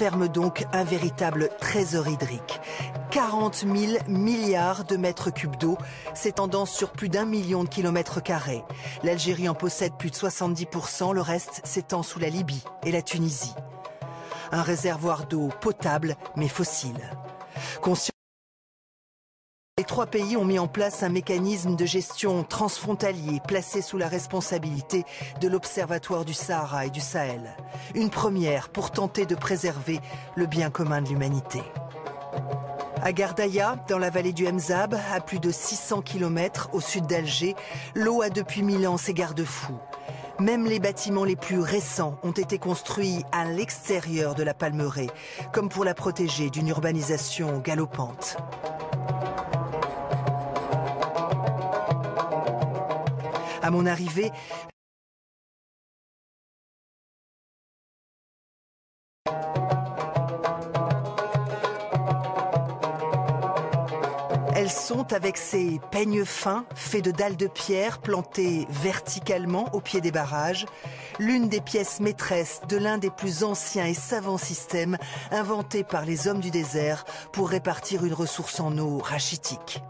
ferme donc un véritable trésor hydrique. 40 000 milliards de mètres cubes d'eau, s'étendant sur plus d'1 million de kilomètres carrés. L'Algérie en possède plus de 70%, le reste s'étend sous la Libye et la Tunisie. Un réservoir d'eau potable mais fossile. Les trois pays ont mis en place un mécanisme de gestion transfrontalier placé sous la responsabilité de l'Observatoire du Sahara et du Sahel. Une première pour tenter de préserver le bien commun de l'humanité. À Gardaya, dans la vallée du Mzab, à plus de 600 km au sud d'Alger, l'eau a depuis 1000 ans ses garde-fous. Même les bâtiments les plus récents ont été construits à l'extérieur de la Palmeraie, comme pour la protéger d'une urbanisation galopante. À mon arrivée, elles sont avec ces peignes fins faits de dalles de pierre plantées verticalement au pied des barrages, l'une des pièces maîtresses de l'un des plus anciens et savants systèmes inventés par les hommes du désert pour répartir une ressource en eau rachitique.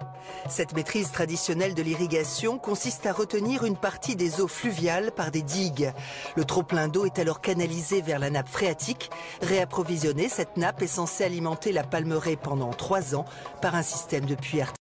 Cette maîtrise traditionnelle de l'irrigation consiste à retenir une partie des eaux fluviales par des digues. Le trop-plein d'eau est alors canalisé vers la nappe phréatique. Réapprovisionnée, cette nappe est censée alimenter la Palmeraie pendant 3 ans par un système de puits artificiels.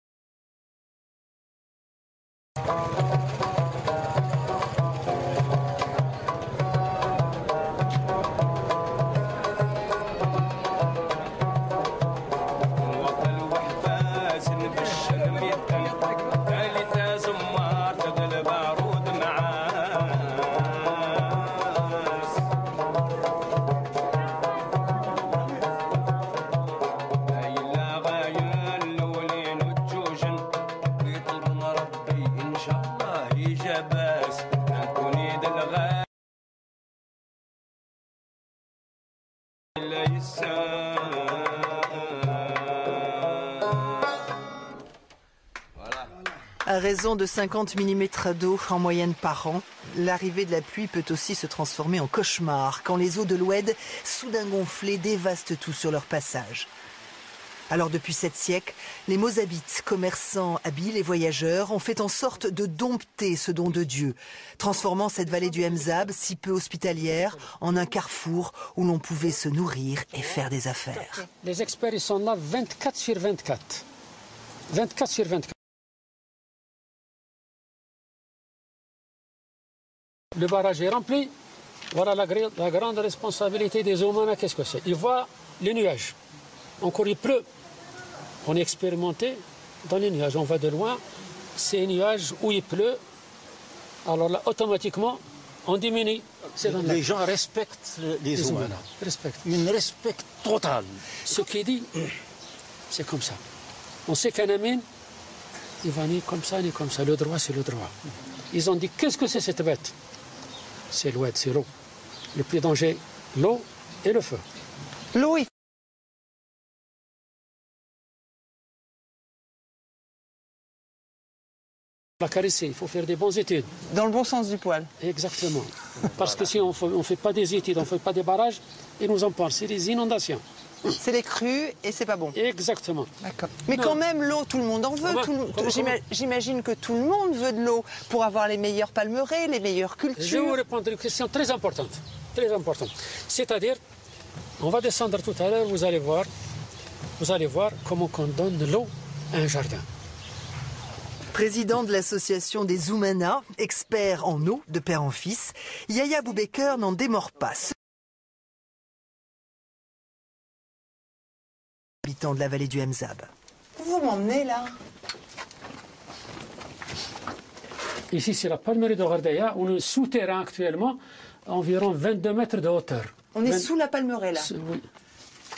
À raison de 50 mm d'eau en moyenne par an, l'arrivée de la pluie peut aussi se transformer en cauchemar quand les eaux de l'Oued, soudain gonflées, dévastent tout sur leur passage. Alors depuis 7 siècles, les Mozabites, commerçants habiles et voyageurs, ont fait en sorte de dompter ce don de Dieu, transformant cette vallée du Mzab, si peu hospitalière, en un carrefour où l'on pouvait se nourrir et faire des affaires. Les experts, ils sont là 24 sur 24. 24 sur 24. Le barrage est rempli. Voilà la grande responsabilité des Oumana. Qu'est-ce que c'est? Ils voient les nuages. Encore il pleut. On est expérimenté dans les nuages. On va de loin. Ces nuages où il pleut, alors là, automatiquement, on diminue. Les gens respectent les Oumana. Un respect total. Ce qui dit, c'est comme ça. On sait qu'un amine, il va ni comme ça, ni comme ça. Le droit, c'est le droit. Ils ont dit, qu'est-ce que c'est cette bête? C'est l'Oued, c'est l'eau. Le plus danger, l'eau et le feu. L'eau, il La caresser, il faut faire des bonnes études. dans le bon sens du poil. Exactement. Parce que si on ne fait pas des études, on ne fait pas des barrages, ils nous en parlent. C'est des inondations. C'est les crues et c'est pas bon. Exactement. D'accord. Mais quand même, l'eau, tout le monde en veut. J'imagine que tout le monde veut de l'eau pour avoir les meilleures palmeraies, les meilleures cultures. Je vais vous répondre à une question très importante. Très importante. C'est-à-dire, on va descendre tout à l'heure, vous allez voir comment on donne de l'eau à un jardin. Président de l'association des Oumana, expert en eau de père en fils, Yahya Boubaker n'en démord pas. Habitant de la vallée du Mzab. Vous m'emmenez là? Ici, c'est la palmeraie de Gardaya. On est souterrain actuellement, à environ 22 mètres de hauteur. On est sous la palmeraie là? Oui.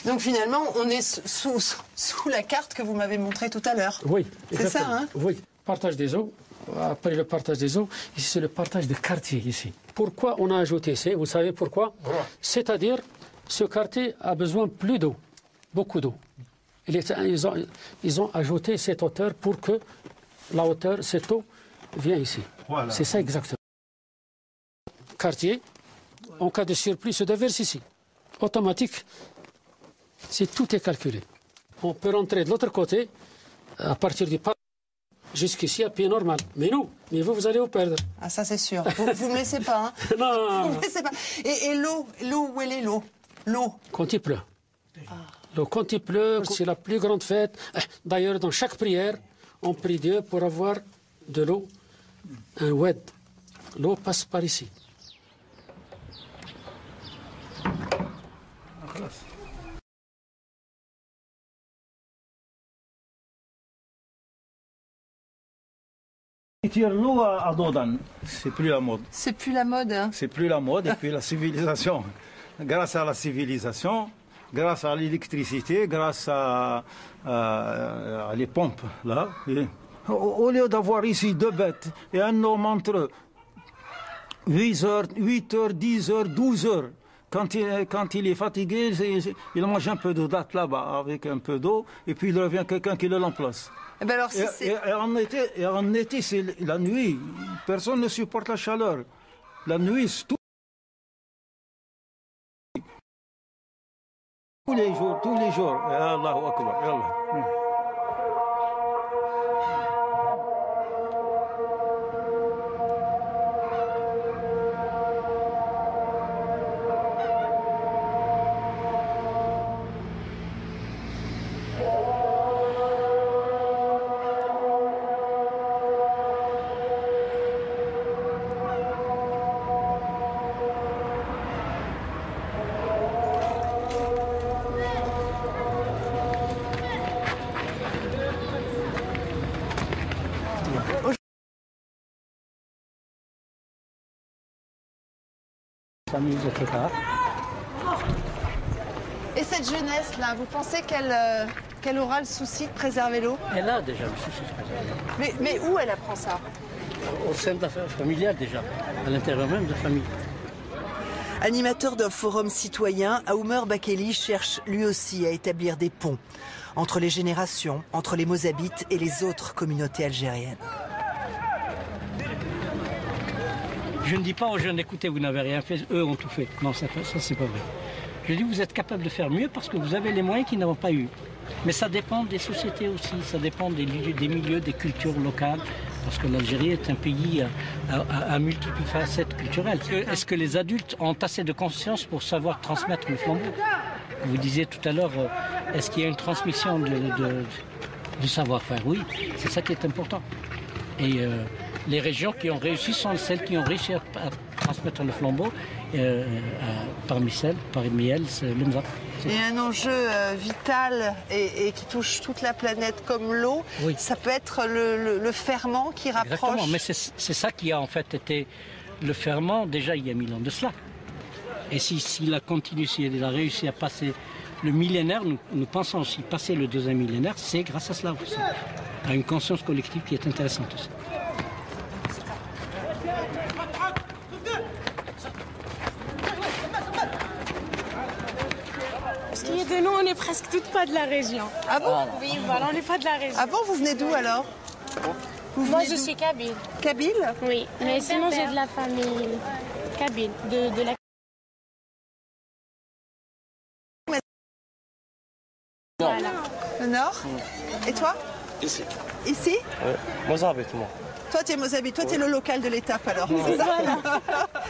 Donc finalement, on est sous la carte que vous m'avez montrée tout à l'heure. Oui. C'est ça, hein? Oui. Partage des eaux. Après le partage des eaux, ici c'est le partage des quartiers ici. Pourquoi on a ajouté ça? Vous savez pourquoi? C'est-à-dire, ce quartier a besoin plus d'eau, beaucoup d'eau. Ils ont ajouté cette hauteur pour que la hauteur, cette eau, vienne ici. Voilà. C'est ça exactement. Quartier, en cas de surplus, se déverse ici. Automatique, Si tout est calculé. On peut rentrer de l'autre côté, à partir du parc, jusqu'ici à pied normal. Mais nous, vous allez vous perdre. Ah, ça c'est sûr. Vous ne me laissez pas, hein? Non. Vous me laissez pas. Et l'eau, où elle est l'eau? L'eau. Quand il pleut. L'eau, quand il pleut, c'est la plus grande fête. D'ailleurs, dans chaque prière, on prie Dieu pour avoir de l'eau, un oued. L'eau passe par ici. Ils tirent l'eau à Dodan, c'est plus la mode. C'est plus la mode, hein? C'est plus la mode, et puis la civilisation. Grâce à la civilisation, grâce à l'électricité, grâce à les pompes, là. Au lieu d'avoir ici 2 bêtes et un homme entre 8 heures, 10 heures, 12 heures, quand il est fatigué, il mange un peu de date là-bas avec un peu d'eau, et puis il revient quelqu'un qui le remplace. Eh ben alors, et en été, c'est la nuit. Personne ne supporte la chaleur. La nuit, c'est tous les jours, tous les jours. Allahu Akbar. Allah. Et cette jeunesse-là, vous pensez qu'elle aura le souci de préserver l'eau? Elle a déjà le souci de préserver. Mais où elle apprend ça? Au sein de la familiale déjà, à l'intérieur même de la famille. Animateur d'un forum citoyen, Aoumer Bakeli cherche lui aussi à établir des ponts entre les générations, entre les Mozabites et les autres communautés algériennes. Je ne dis pas aux jeunes, écoutez, vous n'avez rien fait, eux ont tout fait. Non, ça c'est pas vrai. Je dis, vous êtes capable de faire mieux parce que vous avez les moyens qu'ils n'ont pas eu. Mais ça dépend des sociétés aussi, ça dépend des milieux, des cultures locales. Parce que l'Algérie est un pays à multiples facettes culturelles. Est-ce que les adultes ont assez de conscience pour savoir transmettre le flambeau? Vous disiez tout à l'heure, est-ce qu'il y a une transmission de savoir-faire? Oui, c'est ça qui est important. Et les régions qui ont réussi sont celles qui ont réussi à transmettre le flambeau. Parmi elles, c'est le Mzab. Et un enjeu vital et qui touche toute la planète comme l'eau, oui. Ça peut être le ferment qui rapproche. Exactement, mais c'est ça qui a en fait été le ferment déjà il y a 1000 ans de cela. Et s'il a continué, s'il a réussi à passer le millénaire, nous pensons aussi passer le 2e millénaire, c'est grâce à cela aussi, à une conscience collective qui est intéressante aussi. De nous, on n'est presque toutes pas de la région. Ah bon? Oui, voilà, on n'est pas de la région. Ah bon, vous venez d'où alors? Moi, je suis kabyle. Kabyle? Oui, mais sinon, j'ai de la famille kabyle, de la... Voilà. Le nord? Et toi? Ici. Ici? Oui, Mozabite, moi. Toi, tu es Mozabite, toi, tu es le local de l'étape alors, c'est ça?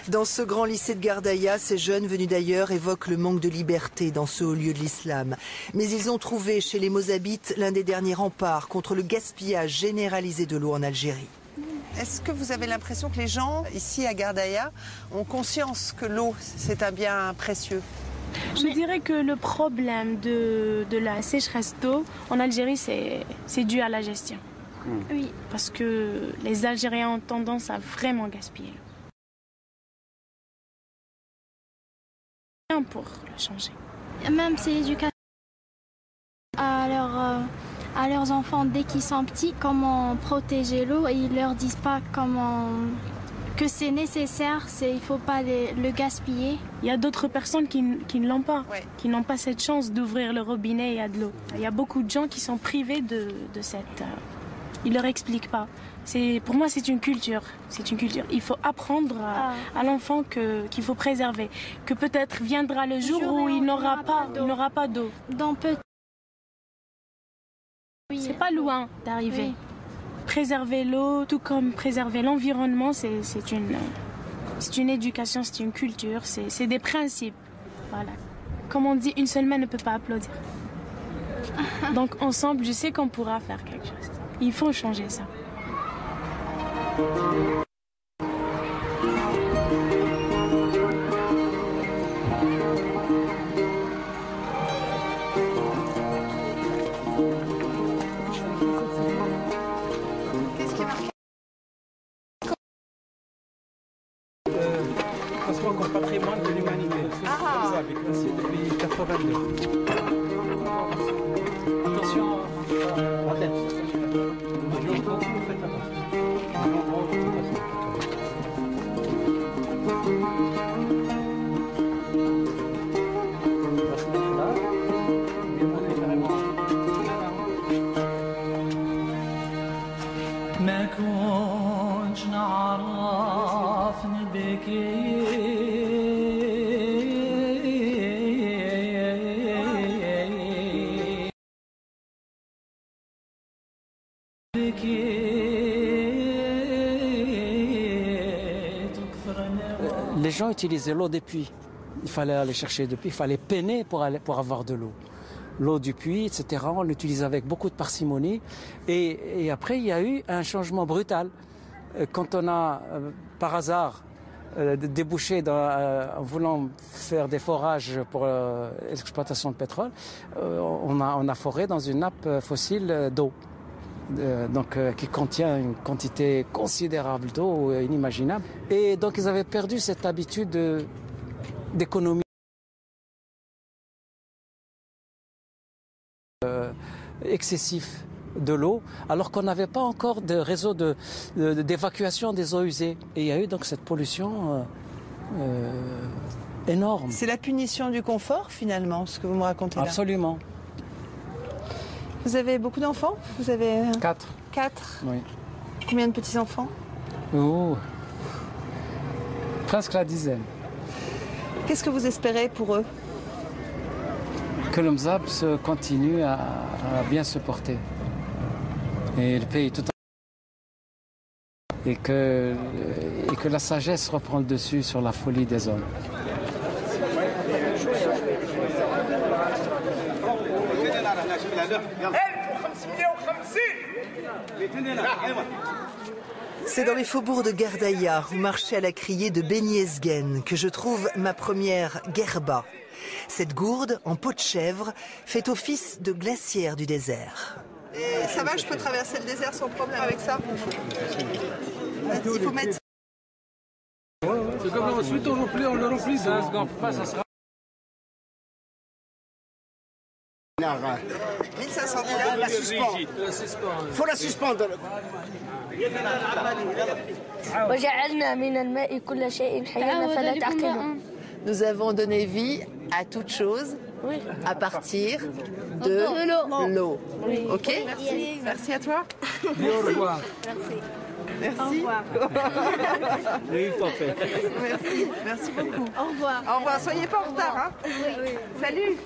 Dans ce grand lycée de Gardaïa, ces jeunes venus d'ailleurs évoquent le manque de liberté dans ce haut lieu de l'islam. Mais ils ont trouvé chez les Mozabites l'un des derniers remparts contre le gaspillage généralisé de l'eau en Algérie. Est-ce que vous avez l'impression que les gens, ici à Gardaïa, ont conscience que l'eau, c'est un bien précieux? Je dirais que le problème de la sécheresse d'eau en Algérie, c'est dû à la gestion. Oui, parce que les Algériens ont tendance à vraiment gaspiller. Pour le changer. Même c'est l'éducation à leurs enfants dès qu'ils sont petits, comment protéger l'eau, et ils leur disent pas que c'est nécessaire, il ne faut pas le gaspiller. Il y a d'autres personnes qui ne l'ont pas, ouais. Qui n'ont pas cette chance d'ouvrir le robinet et il y a de l'eau. Il y a beaucoup de gens qui sont privés de cette Ils leur expliquent pas. Pour moi, c'est une culture. C'est une culture. Il faut apprendre à l'enfant qu'il faut préserver. Que peut-être viendra le jour où il n'aura pas d'eau. Oui. C'est pas loin d'arriver. Oui. Préserver l'eau, tout comme préserver l'environnement, c'est une éducation, c'est une culture, c'est des principes. Voilà. Comme on dit, une seule main ne peut pas applaudir. Donc ensemble, je sais qu'on pourra faire quelque chose. Il faut changer ça. Classement comme patrimoine de l'humanité. Classé depuis 82. Attention à la tête. ما كنتش نعرف نبكي Les gens utilisaient l'eau des puits. Il fallait aller chercher des puits, il fallait peiner pour avoir de l'eau. L'eau du puits, etc., on l'utilisait avec beaucoup de parcimonie. Et après, il y a eu un changement brutal. Quand on a, par hasard, débouché en voulant faire des forages pour l'exploitation de pétrole, on a foré dans une nappe fossile d'eau. Qui contient une quantité considérable d'eau, inimaginable. Et donc ils avaient perdu cette habitude d'économie excessif de l'eau, alors qu'on n'avait pas encore de réseau d'évacuation des eaux usées. Et il y a eu donc cette pollution énorme. C'est la punition du confort, finalement, ce que vous me racontez là. Absolument. Vous avez beaucoup d'enfants? Vous avez 4. 4? Oui. Combien de petits-enfants? Oh. Presque la dizaine. Qu'est-ce que vous espérez pour eux? Que le Mzab continue à bien se porter. Et le pays tout et que la sagesse reprend le dessus sur la folie des hommes. C'est dans les faubourgs de Gardaïa, au marché à la criée de Beni Ezgen, que je trouve ma première gerba. Cette gourde, en peau de chèvre, fait office de glacière du désert. Et ça va, je peux traverser le désert sans problème avec ça? Il faut mettre... C'est comme ensuite on le remplit. Ça se gonfle pas, ça sera... 1500 dinars, la suspend. Il faut la suspendre. Nous avons donné vie à toute chose à partir de l'eau. Ok? Merci. Merci à toi. Au revoir. Merci. Au revoir. Merci. Merci beaucoup. Au revoir. Au revoir. Soyez pas en retard. Hein? Oui. Salut.